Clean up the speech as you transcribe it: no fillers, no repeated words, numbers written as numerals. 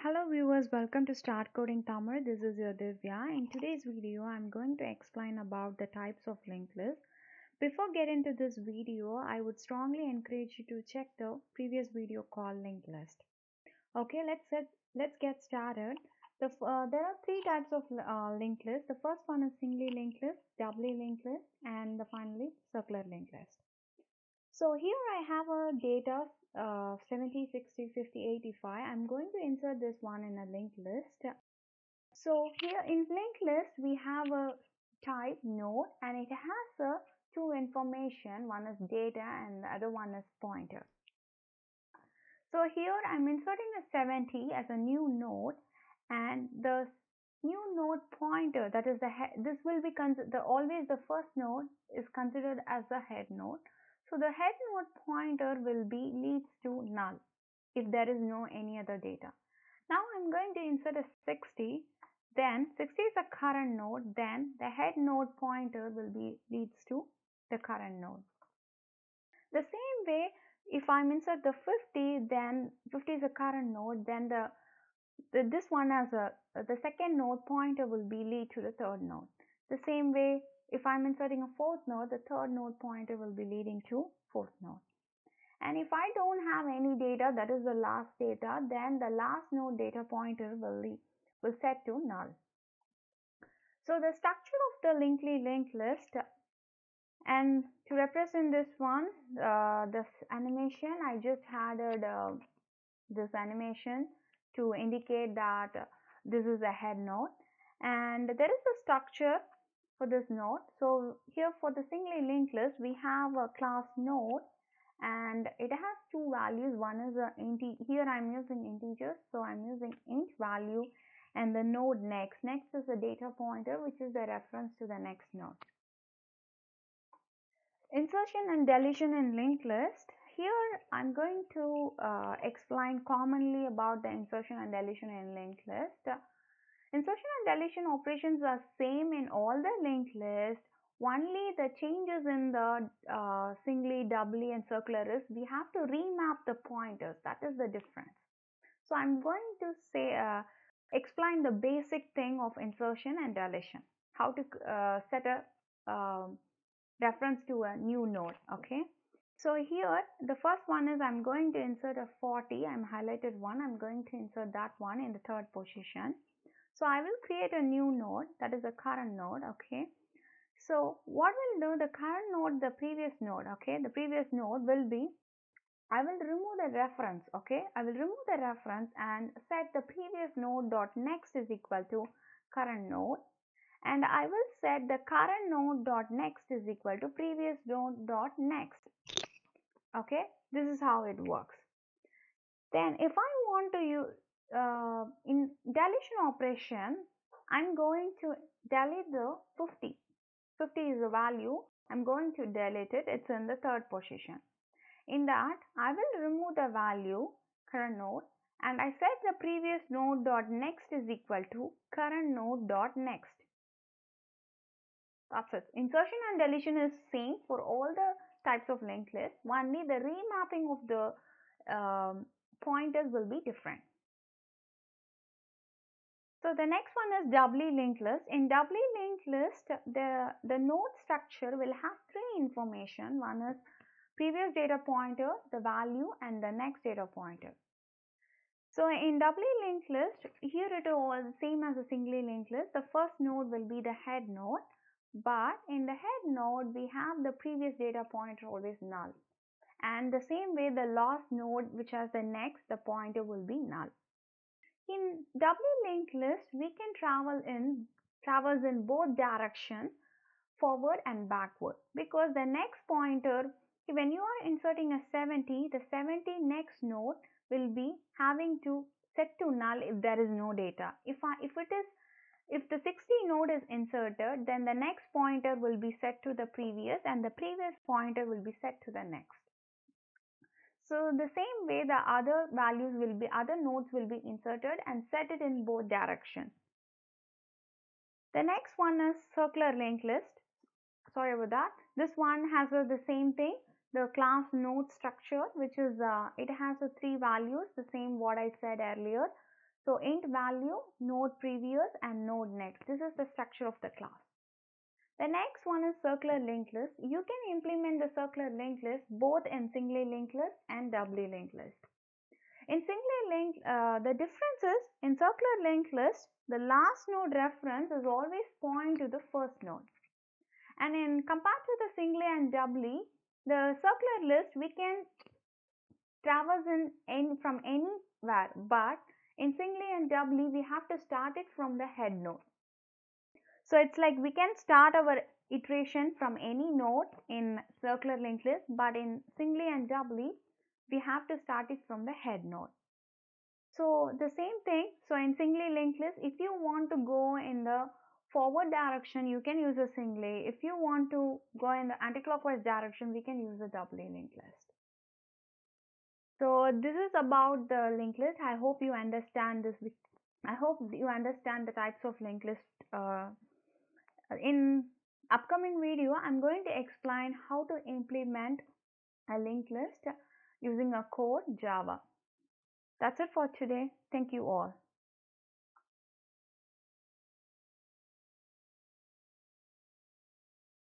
Hello viewers, welcome to Start Coding Tamil. This is your Divya. In today's video, I'm going to explain about the types of linked lists. Before getting into this video, I would strongly encourage you to check the previous video called linked list. Okay, let's get started. There are three types of linked list. The first one is singly linked list, doubly linked list, and finally circular linked list. So here I have a data 70, 60, 50, 85. I'm going to insert this one in a linked list. So here in linked list we have a type node and it has two information. One is data and the other one is pointer. So here I'm inserting a 70 as a new node and the new node pointer, that is the head, this will be always the first node is considered as the head node. So the head node pointer will be leads to null if there is no any other data. Now I'm going to insert a 60, then 60 is a current node, then the head node pointer will be leads to the current node. The same way, if I insert the 50, then 50 is a current node, then this one as the second node pointer will be lead to the third node. The same way, if I'm inserting a fourth node, the third node pointer will be leading to fourth node. And if I don't have any data, that is the last data, then the last node data pointer will set to null. So the structure of the linked list, and to represent this one, this animation, I just added this animation to indicate that this is a head node, and there is a structure for this node. So here for the singly linked list, we have a class node and it has two values. One is a here I'm using integers, so I'm using int value, and the node next is a data pointer which is a reference to the next node. Insertion and deletion in linked list. Here I'm going to explain commonly about the insertion and deletion in linked list. Insertion and deletion operations are same in all the linked lists. Only the changes in the singly, doubly and circular is we have to remap the pointers. That is the difference. So I'm going to say explain the basic thing of insertion and deletion. How to set a reference to a new node. Okay. So here the first one is I'm going to insert a 40. I'm highlighted one. I'm going to insert that one in the third position. So I will create a new node, that is a current node. Okay. So what will do, the current node, the previous node, okay, the previous node will be, I will remove the reference, okay, I will remove the reference and set the previous node dot next is equal to current node, and I will set the current node dot next is equal to previous node dot next. Okay, this is how it works. Then if I want to use in deletion operation, I'm going to delete the 50. 50 is a value. I'm going to delete it. It's in the third position. In that, I will remove the value current node and I set the previous node dot next is equal to current node dot next. That's it. Insertion and deletion is same for all the types of linked lists. Only the remapping of the pointers will be different. So the next one is doubly linked list. In doubly linked list, the node structure will have three information. One is previous data pointer, the value, and the next data pointer. So in doubly linked list, here it is same as a singly linked list. The first node will be the head node, but in the head node we have the previous data pointer always null, and the same way the last node which has the next, the pointer will be null. In doubly linked list, we can traverse in both direction, forward and backward, because the next pointer, when you are inserting a 70, the 70 next node will be having to set to null if there is no data. If the 60 node is inserted, then the next pointer will be set to the previous and the previous pointer will be set to the next. So the same way the other nodes will be inserted and set it in both directions. The next one is circular linked list. Sorry about that. This one has the same thing, the class node structure, which is it has three values, the same what I said earlier. So int value, node previous, and node next. This is the structure of the class. The next one is circular linked list. You can implement the circular linked list both in singly linked list and doubly linked list. In singly linked, the difference is in circular linked list, the last node reference is always point to the first node. And in compared to the singly and doubly, the circular list we can traverse from anywhere, but in singly and doubly we have to start it from the head node. So it's like we can start our iteration from any node in circular linked list, but in singly and doubly we have to start it from the head node. So the same thing, so in singly linked list, if you want to go in the forward direction, you can use a singly. If you want to go in the anticlockwise direction, we can use a doubly linked list. So this is about the linked list. I hope you understand this. I hope you understand the types of linked list. In upcoming video, I'm going to explain how to implement a linked list using a core Java. That's it for today. Thank you all.